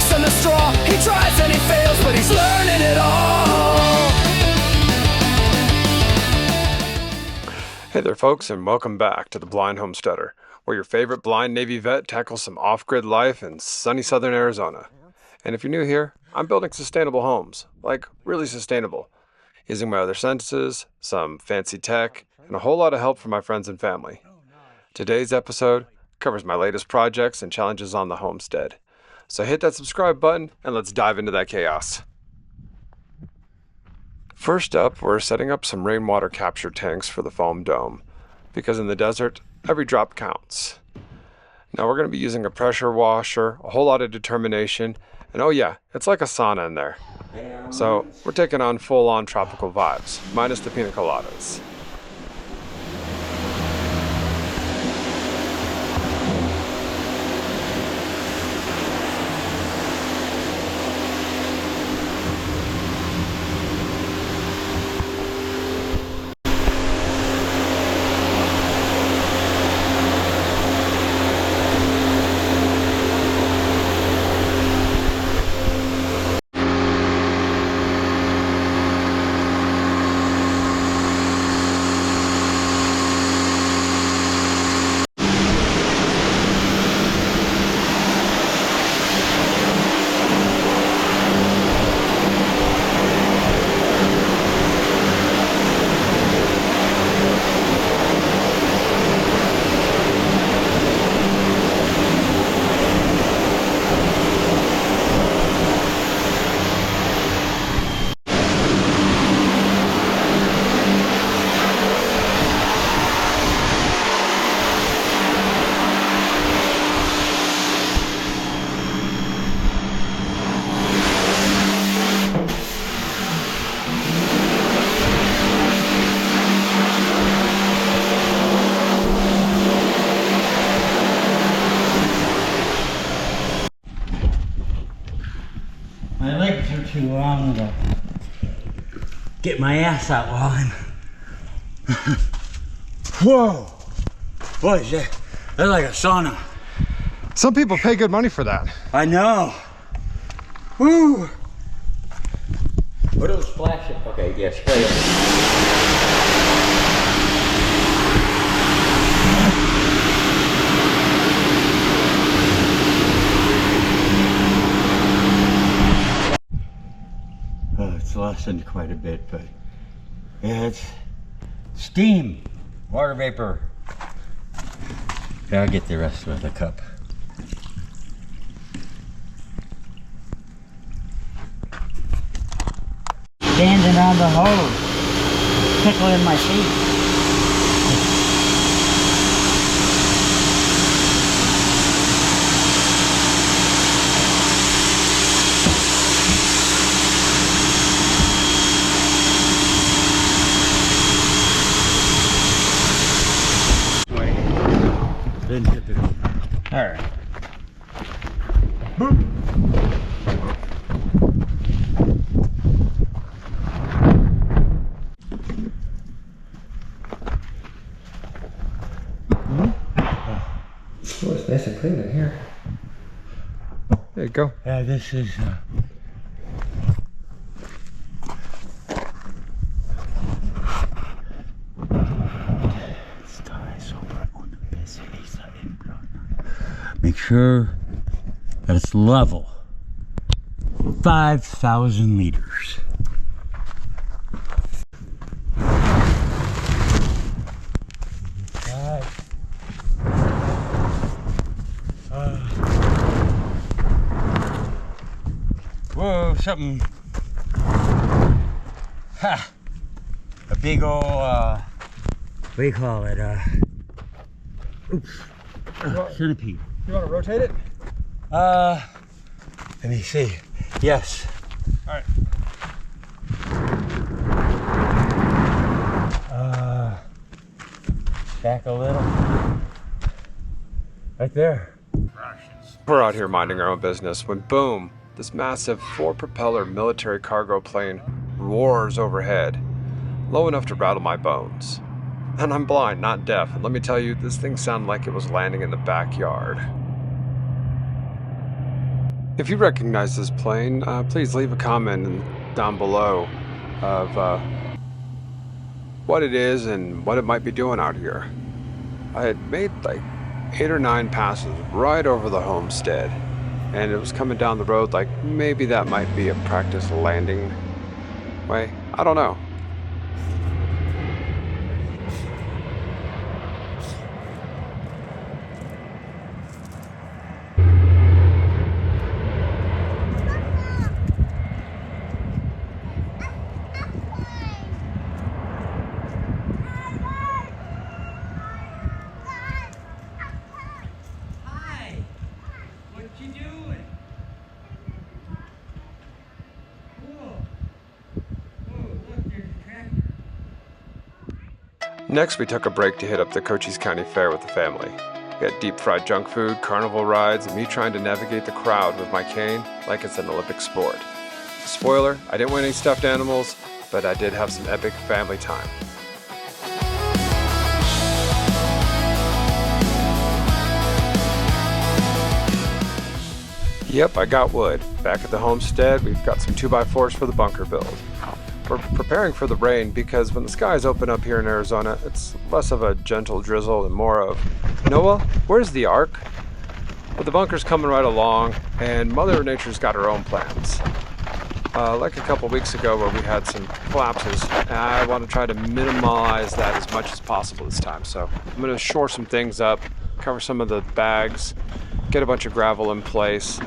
sticks and the straw. He tries and he fails, but he's learning it all. Hey there folks, and welcome back to The Blind Homesteader, where your favorite blind Navy vet tackles some off-grid life in sunny southern Arizona. And if you're new here, I'm building sustainable homes, like really sustainable, using my other senses, some fancy tech, and a whole lot of help from my friends and family. Today's episode covers my latest projects and challenges on the homestead. So hit that subscribe button and let's dive into that chaos. First up, we're setting up some rainwater capture tanks for the foam dome, because in the desert, every drop counts. Now we're going to be using a pressure washer, a whole lot of determination, and oh yeah, it's like a sauna in there. So we're taking on full-on tropical vibes, minus the pina coladas. My legs are too long to get my ass out while I'm... Whoa! Boy, that's like a sauna. Some people pay good money for that. I know. Woo! What are those splashing? Okay, yeah, spray it. It's lessened quite a bit, but yeah, it's steam, water vapor. Yeah, I'll get the rest with a cup. Standing on the hose, tickling my feet. Been typical. All right. Boop. Oh, it's nice and clean in here. There you go. Yeah, this is make sure that it's level. 5,000 liters. Whoa, something. Ha! A big old, what do you call it? Oops. Centipede. You want to rotate it? Let me see. Yes. All right. Back a little. Right there. We're out here minding our own business when boom, this massive 4-propeller military cargo plane roars overhead, low enough to rattle my bones. And I'm blind, not deaf, and let me tell you, this thing sounded like it was landing in the backyard. If you recognize this plane, please leave a comment down below of what it is and what it might be doing out here. I had made like 8 or 9 passes right over the homestead, and it was coming down the road like maybe that might be a practice landing way. I don't know. Next, we took a break to hit up the Cochise County Fair with the family. We had deep fried junk food, carnival rides, and me trying to navigate the crowd with my cane like it's an Olympic sport. Spoiler, I didn't win any stuffed animals, but I did have some epic family time. Yep, I got wood. Back at the homestead, we've got some 2x4s for the bunker build. We're preparing for the rain because when the skies open up here in Arizona, it's less of a gentle drizzle and more of, Noah, where's the ark? But the bunker's coming right along, and Mother Nature's got her own plans. Like a couple weeks ago where we had some collapses, I want to try to minimize that as much as possible this time. So I'm going to shore some things up, cover some of the bags, get a bunch of gravel in place,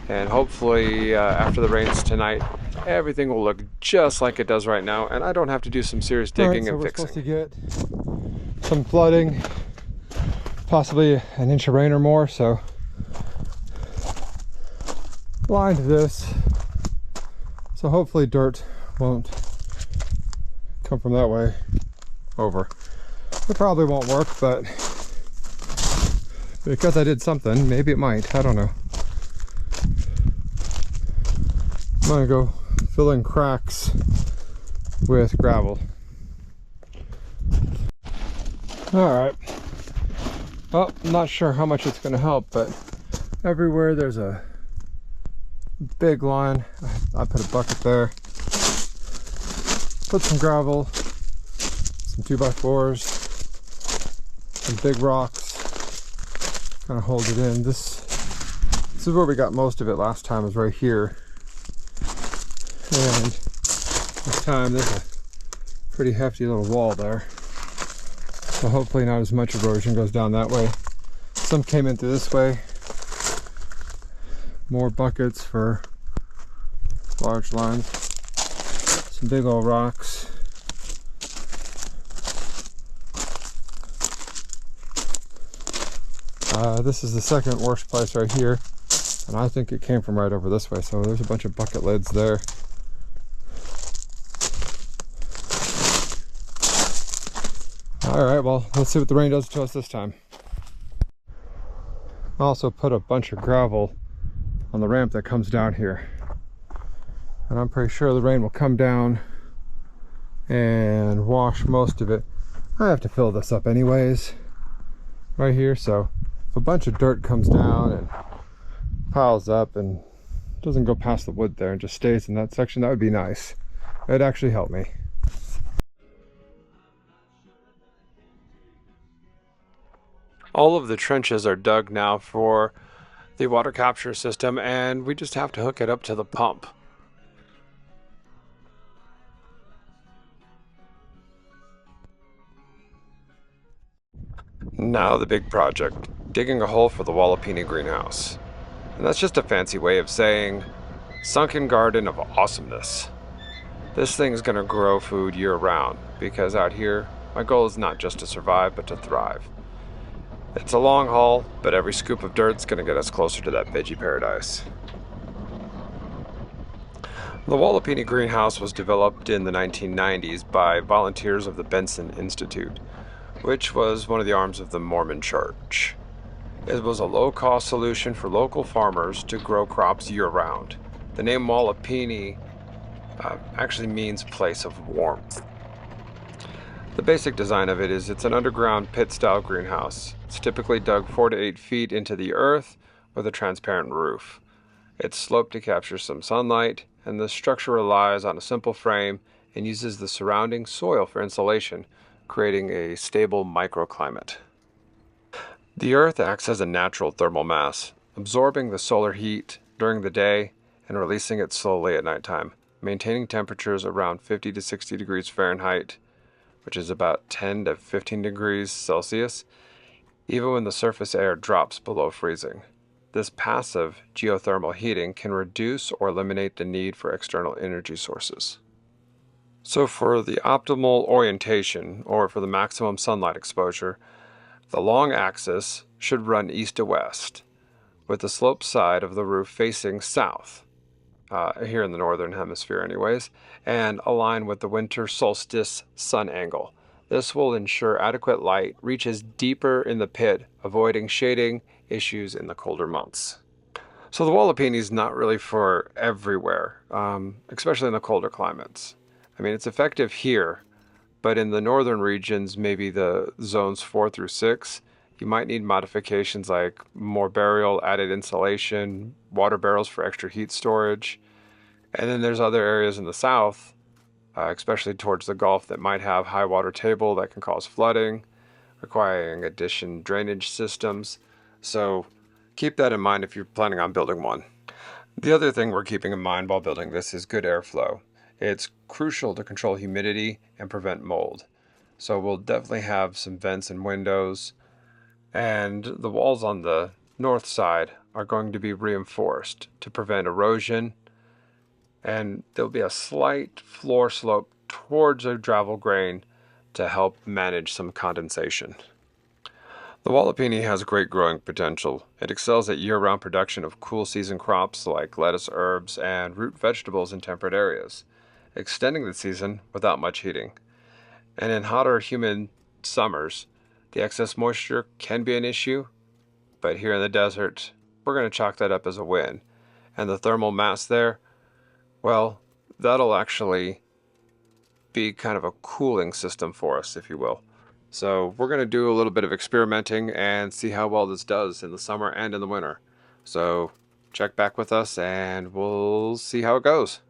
and hopefully after the rains tonight, everything will look just like it does right now, and I don't have to do some serious digging and fixing. We're supposed to get some flooding, possibly an inch of rain or more, so blind to this. So hopefully dirt won't come from that way over. It probably won't work, but because I did something, maybe it might. I don't know. I'm gonna go fill in cracks with gravel. Alright. Well, I'm not sure how much it's gonna help, but everywhere there's a big line. I put a bucket there. Put some gravel, some 2x4s, some big rocks. Kind of hold it in. This is where we got most of it last time, is right here. And this time there's a pretty hefty little wall there. So hopefully not as much erosion goes down that way. Some came in through this way. More buckets for large lines. Some big old rocks. This is the second worst place right here. And I think it came from right over this way. So there's a bunch of bucket lids there. Alright, well, let's see what the rain does to us this time. I also put a bunch of gravel on the ramp that comes down here. And I'm pretty sure the rain will come down and wash most of it. I have to fill this up anyways, right here. So if a bunch of dirt comes down and piles up and doesn't go past the wood there and just stays in that section, that would be nice. It'd actually help me. All of the trenches are dug now for the water capture system, and we just have to hook it up to the pump. Now the big project, digging a hole for the walapini greenhouse. And that's just a fancy way of saying sunken garden of awesomeness. This thing's gonna grow food year round, because out here, my goal is not just to survive, but to thrive. It's a long haul, but every scoop of dirt's gonna get us closer to that veggie paradise. The walapini greenhouse was developed in the 1990s by volunteers of the Benson Institute, which was one of the arms of the Mormon Church. It was a low-cost solution for local farmers to grow crops year-round. The name walapini actually means place of warmth. The basic design of it is it's an underground pit-style greenhouse. It's typically dug 4 to 8 feet into the earth with a transparent roof. It's sloped to capture some sunlight, and the structure relies on a simple frame and uses the surrounding soil for insulation, creating a stable microclimate. The Earth acts as a natural thermal mass, absorbing the solar heat during the day and releasing it slowly at nighttime, maintaining temperatures around 50 to 60 degrees Fahrenheit, which is about 10 to 15 degrees Celsius, even when the surface air drops below freezing. This passive geothermal heating can reduce or eliminate the need for external energy sources. So for the optimal orientation, or for the maximum sunlight exposure, the long axis should run east to west, with the sloped side of the roof facing south, here in the northern hemisphere anyways, and align with the winter solstice sun angle. This will ensure adequate light reaches deeper in the pit, avoiding shading issues in the colder months. So the walapini is not really for everywhere, especially in the colder climates. I mean, it's effective here, but in the northern regions, maybe the zones 4 through 6, you might need modifications like more burial, added insulation, water barrels for extra heat storage. And then there's other areas in the south, especially towards the Gulf, that might have high water table that can cause flooding, requiring addition drainage systems. So keep that in mind if you're planning on building one. The other thing we're keeping in mind while building this is good airflow. It's crucial to control humidity and prevent mold. So we'll definitely have some vents and windows, and the walls on the north side are going to be reinforced to prevent erosion, and there'll be a slight floor slope towards a gravel grain to help manage some condensation. The walapini has great growing potential. It excels at year-round production of cool season crops like lettuce, herbs, and root vegetables in temperate areas, extending the season without much heating. And in hotter, humid summers, the excess moisture can be an issue, but here in the desert, we're going to chalk that up as a win. And the thermal mass there, well, that'll actually be kind of a cooling system for us, if you will. So we're going to do a little bit of experimenting and see how well this does in the summer and in the winter. So check back with us and we'll see how it goes.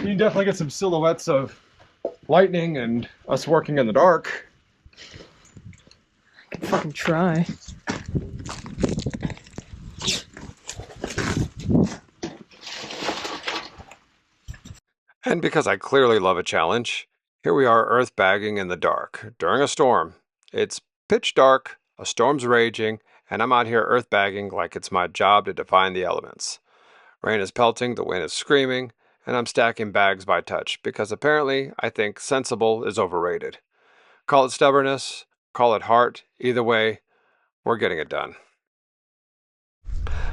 can definitely get some silhouettes of lightning and us working in the dark. I can fucking try. And because I clearly love a challenge, here we are earthbagging in the dark during a storm. It's pitch dark, a storm's raging, and I'm out here earthbagging like it's my job to define the elements. Rain is pelting, the wind is screaming, and I'm stacking bags by touch because apparently I think sensible is overrated. Call it stubbornness, call it heart, either way, we're getting it done.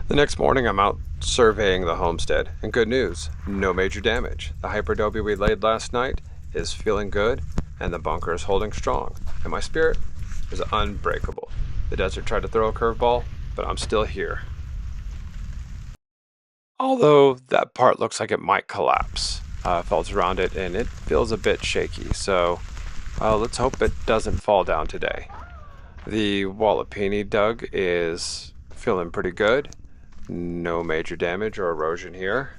The next morning I'm out surveying the homestead, and good news, no major damage. The hyperadobe we laid last night is feeling good, and the bunker is holding strong, and my spirit is unbreakable. The desert tried to throw a curveball, but I'm still here. Although that part looks like it might collapse. I felt around it and it feels a bit shaky, so let's hope it doesn't fall down today. The walapini dug is feeling pretty good. No major damage or erosion here.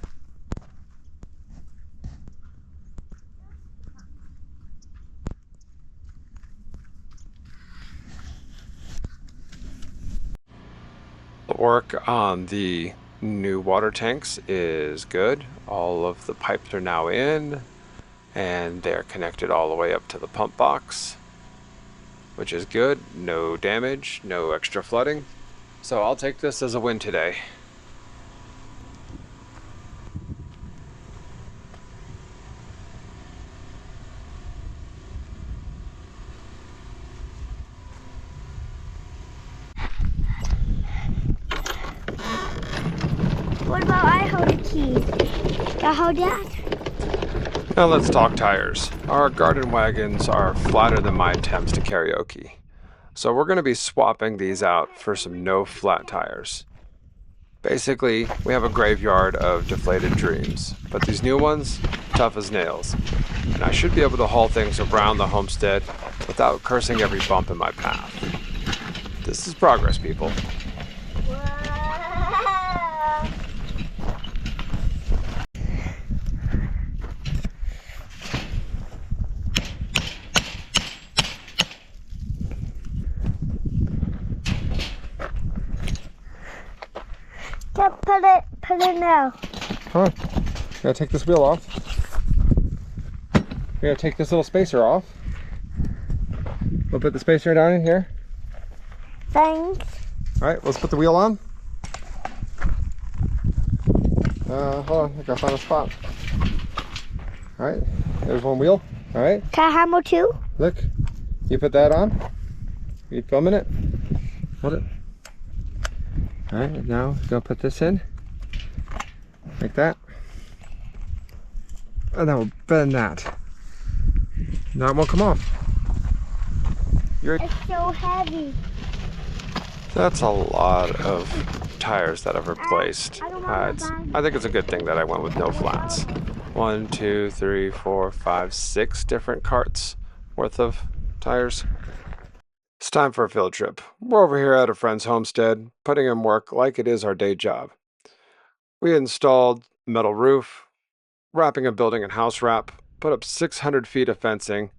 The work on the new water tanks is good. All of the pipes are now in and they're connected all the way up to the pump box, which is good. No damage, no extra flooding. So I'll take this as a win today. What about I hold the keys? Do I hold that? Now let's talk tires. Our garden wagons are flatter than my attempts to karaoke. So we're going to be swapping these out for some no flat tires. Basically, we have a graveyard of deflated dreams, but these new ones, tough as nails. And I should be able to haul things around the homestead without cursing every bump in my path. This is progress, people. Put it now. Huh? Gotta take this wheel off. Gotta take this little spacer off. We'll put the spacer down in here. Thanks. Alright, let's put the wheel on. Hold on, I gotta find a spot. Alright, there's one wheel. Alright, Can I hammer two? look. You put that on. You filming it? Hold it. Alright, now go put this in. Like that. And then we'll bend that. Now it won't come off. It's so heavy. That's a lot of tires that I've replaced. I think it's a good thing that I went with no flats. 1, 2, 3, 4, 5, 6 different carts worth of tires. It's time for a field trip. We're over here at a friend's homestead, putting in work like it is our day job. We installed metal roof, wrapping a building in house wrap, put up 600 feet of fencing,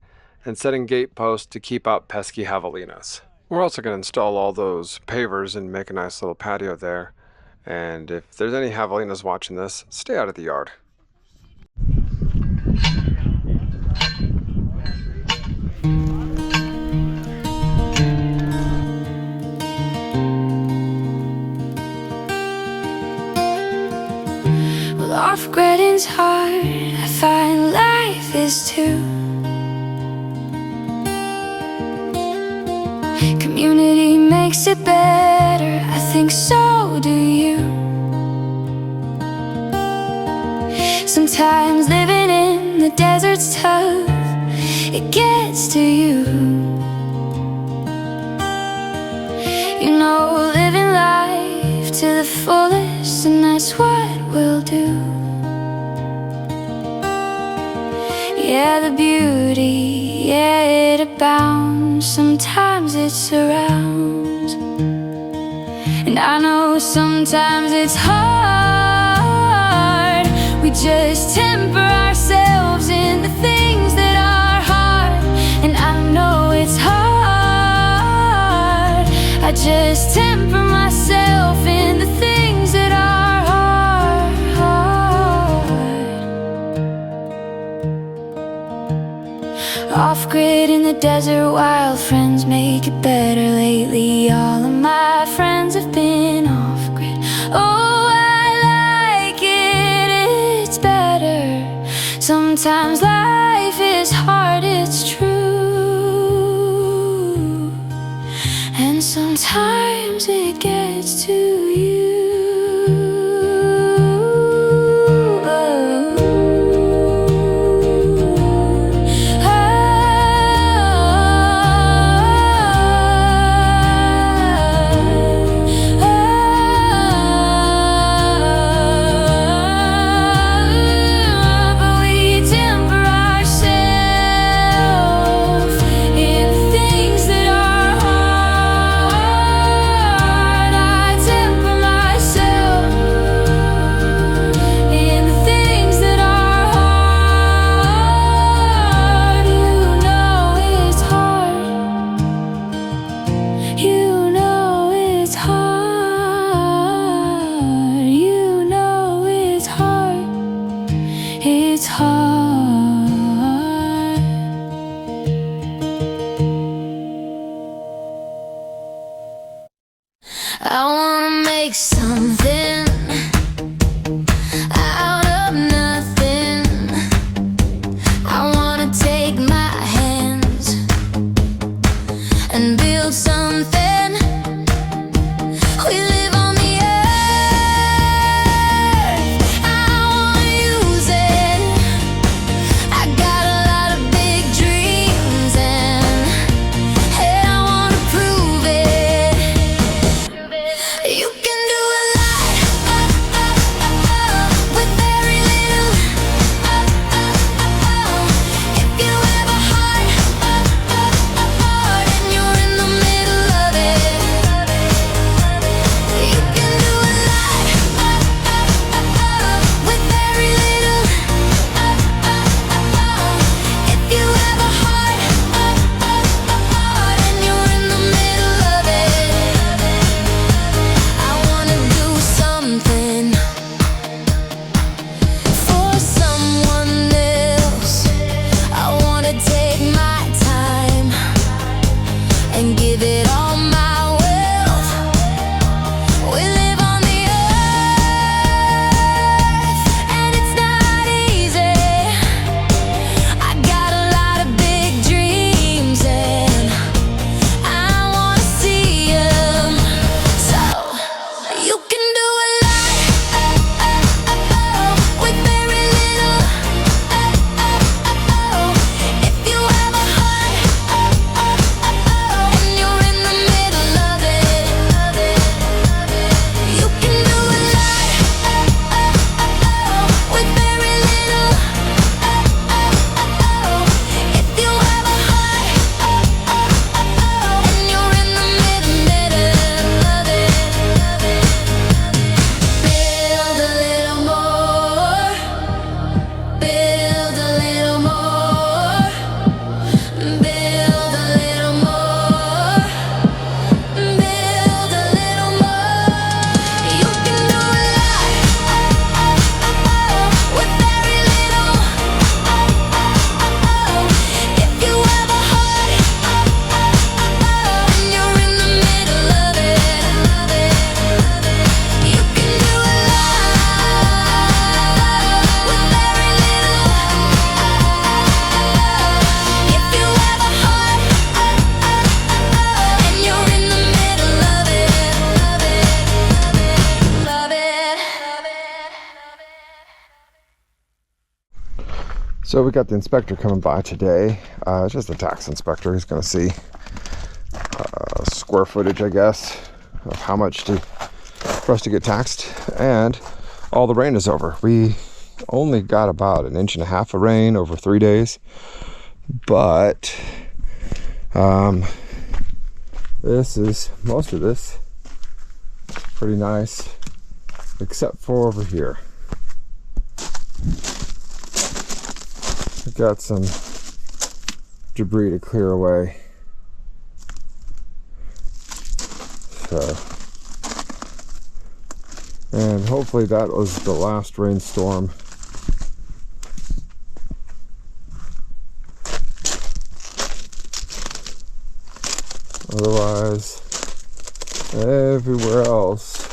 and setting gate posts to keep out pesky javelinas. We're also going to install all those pavers and make a nice little patio there. And if there's any javelinas watching this, stay out of the yard. Well, off-gridding's hard, I find life is too. Community makes it better, I think so do you. Sometimes living in the desert's tough, it gets to you. You know, living life to the fullest, and that's what we'll do. Yeah, the beauty, yeah, it abounds. Sometimes it surrounds. And I know sometimes it's hard. We just temper ourselves just temper myself in the things that are hard. Off-grid in the desert, wild friends make it better. Lately all of my friends have been off-grid. Oh, I like it, it's better. Sometimes life is hard, it's true. And sometimes it gets to you. It's hard. I wanna make something out of nothing. I wanna take my hands and build something. We live on the earth. I wanna use it. I got a lot of big dreams and I wanna prove it. You can do a lot with very little. If you have a heart and you're in the middle of it, you can do a lot with very little. If you have a heart and you're in the middle of it, I wanna do something for someone else. I wanna take my time and give it all my wealth. We live on the earth and it's not easy. I got a lot of big dreams and I wanna see 'em. So you can do a lot with very little. If you have a heart and you're in the middle of it, you can do a lot with very little. If you have a heart and you're in the middle of it, build a little more, build a little more, build a little more, build a little more. You can do a lot with very little. If you have a heart and you're in the middle of it, you can do a lot with very little. If you have a heart and you're in the middle of it, love it. So we got the inspector coming by today. Just a tax inspector. He's going to see square footage, I guess, of how much for us to get taxed. And all the rain is over. We only got about 1.5 inches of rain over 3 days. But most of this pretty nice, except for over here. We've got some debris to clear away. And hopefully that was the last rainstorm. Otherwise, everywhere else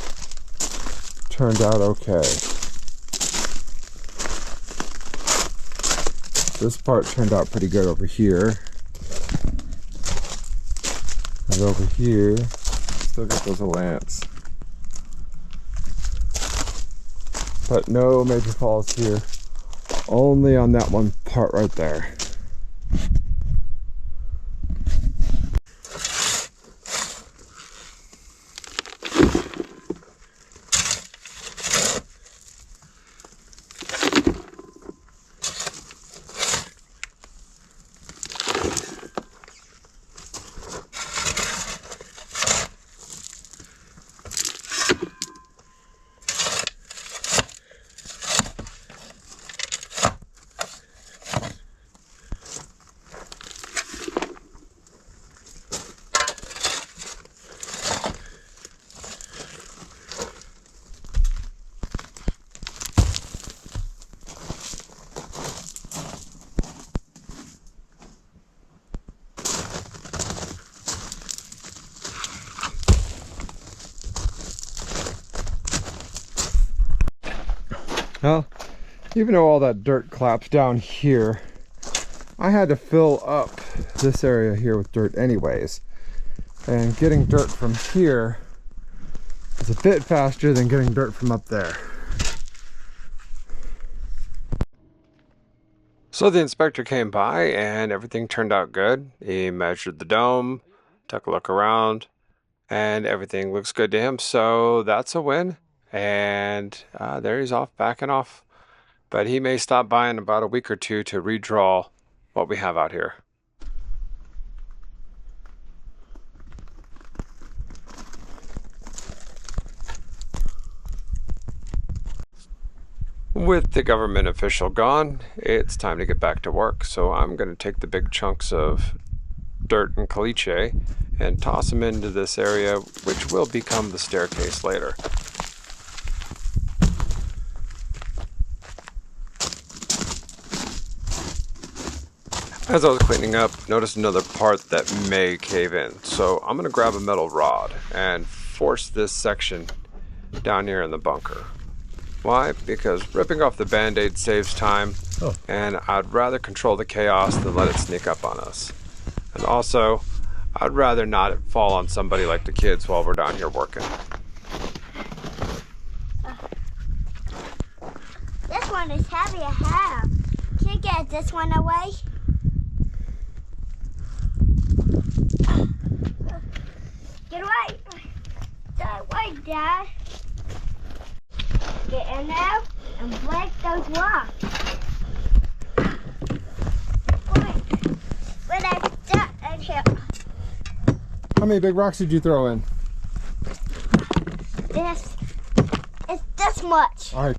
turned out okay. This part turned out pretty good over here. And over here, still got those little ants. But no major falls here. Only on that one part right there. Well, even though all that dirt collapsed down here, I had to fill up this area here with dirt anyways. And getting dirt from here is a bit faster than getting dirt from up there. So the inspector came by and everything turned out good. He measured the dome, took a look around, and everything looks good to him. So that's a win. And there he's off, backing off. But he may stop by in about a week or two to redraw what we have out here. With the government official gone, it's time to get back to work. So I'm going to take the big chunks of dirt and caliche and toss them into this area, which will become the staircase later. As I was cleaning up, noticed another part that may cave in. So I'm going to grab a metal rod and force this section down here in the bunker. Why? Because ripping off the band-aid saves time, and I'd rather control the chaos than let it sneak up on us. And also, I'd rather not it fall on somebody like the kids while we're down here working. This one is heavy to have. Can you get this one away? Get away! Get away, Dad! Get in there and break those rocks. Where I stuck in here. How many big rocks did you throw in? It's this much. All right.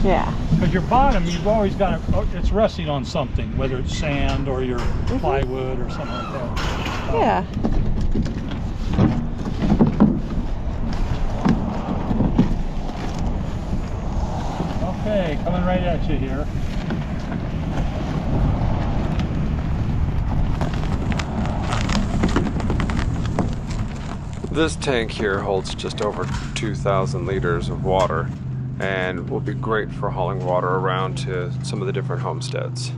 Yeah. Because your bottom, you've always got it, it's resting on something, whether it's sand or your plywood or something like that. Yeah. Okay, coming right at you here. This tank here holds just over 2,000 liters of water and will be great for hauling water around to some of the different homesteads.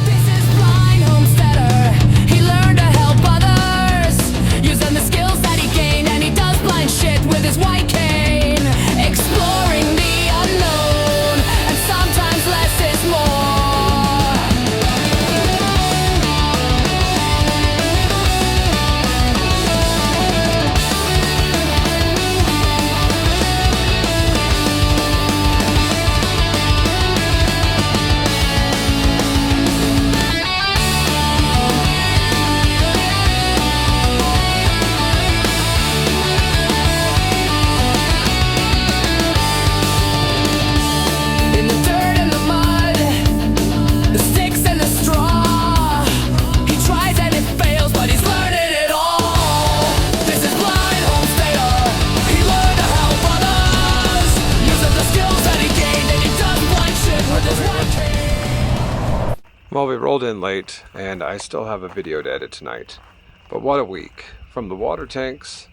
This is blind homesteader. He learned to help others using the skills that he gained, and he does blind shit with his white cane, exploring the unknown, and sometimes less is more. In the dirt and the mud, the sticks and the straw, he tries and it fails, but he's learning it all. This is blind homesteader. He learned to help others using the skills that he gained, and he does blind shit with his white cane. Well, we rolled in late and I still have a video to edit tonight. But what a week. From the water tanks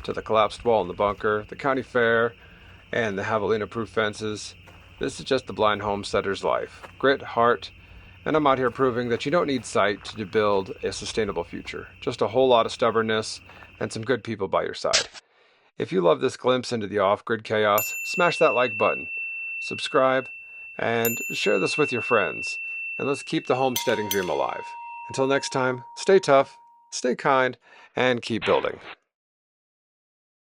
to the collapsed wall in the bunker, the county fair, and the javelina-proof fences. This is just the blind homesteader's life. Grit, heart, and I'm out here proving that you don't need sight to build a sustainable future. Just a whole lot of stubbornness and some good people by your side. If you love this glimpse into the off-grid chaos, smash that like button, subscribe, and share this with your friends. And let's keep the homesteading dream alive. Until next time, stay tough, stay kind, and keep building.